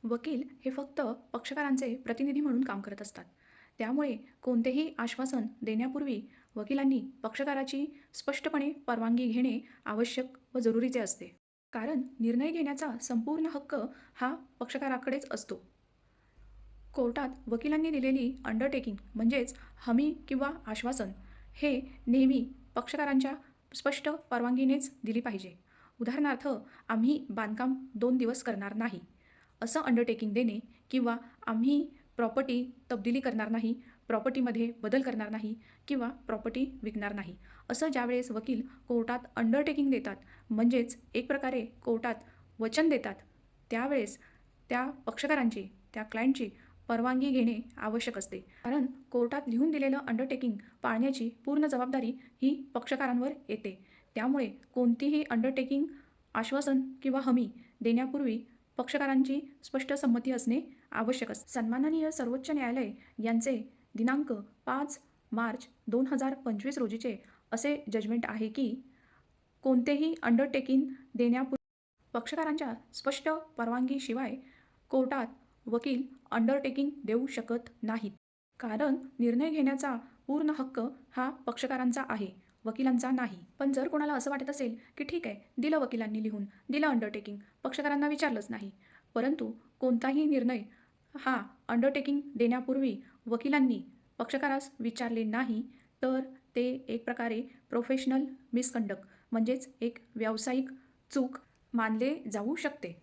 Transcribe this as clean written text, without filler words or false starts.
वकील हे फक्त पक्षकारांचे प्रतिनिधी म्हणून काम करत असतात. त्यामुळे कोणतेही आश्वासन देण्यापूर्वी वकिलांनी पक्षकाराची स्पष्टपणे परवानगी घेणे आवश्यक व जरुरीचे असते. कारण निर्णय घेण्याचा संपूर्ण हक्क हा पक्षकाराकडेच असतो. कोर्टात वकिलांनी दिलेली अंडरटेकिंग म्हणजेच हमी किंवा आश्वासन हे नेहमी पक्षकारांच्या स्पष्ट परवानगीनेच दिली पाहिजे. उदाहरणार्थ, आम्ही बांधकाम 2 दिवस करणार नाही, असं अंडरटेकिंग देणे किंवा आम्ही प्रॉपर्टी तब्दिली करणार नाही, प्रॉपर्टीमध्ये बदल करणार नाही किंवा प्रॉपर्टी विकणार नाही, असं ज्यावेळेस वकील कोर्टात अंडरटेकिंग देतात, म्हणजेच एक प्रकारे कोर्टात वचन देतात, त्यावेळेस त्या पक्षकारांची, त्या क्लायंटची परवानगी घेणे आवश्यक असते. कारण कोर्टात लिहून दिलेलं अंडरटेकिंग पाळण्याची पूर्ण जबाबदारी ही पक्षकारांवर येते. त्यामुळे कोणतीही अंडरटेकिंग, आश्वासन किंवा हमी देण्यापूर्वी पक्षकारांची स्पष्ट संमती असणे आवश्यक असते. सन्माननीय सर्वोच्च न्यायालय यांचे दिनांक 5 मार्च 2025 रोजीचे असे जजमेंट आहे की कोणतेही अंडरटेकिंग देण्यापूर्वी पक्षकारांच्या स्पष्ट परवानगीशिवाय कोर्टात वकील अंडरटेकिंग देऊ शकत नाहीत. कारण निर्णय घेण्याचा पूर्ण हक्क हा पक्षकारांचा आहे, वकिलांचा नाही. पण जर कोणाला असं वाटत असेल की ठीक आहे, दिलं वकिलांनी लिहून, दिलं अंडरटेकिंग, पक्षकारांना विचारलंच नाही, परंतु कोणताही निर्णय हा अंडरटेकिंग देण्यापूर्वी वकिलांनी पक्षकारास विचारले नाही, तर ते एक प्रकारे प्रोफेशनल मिसकंडक्ट म्हणजेच एक व्यावसायिक चूक मानले जाऊ शकते.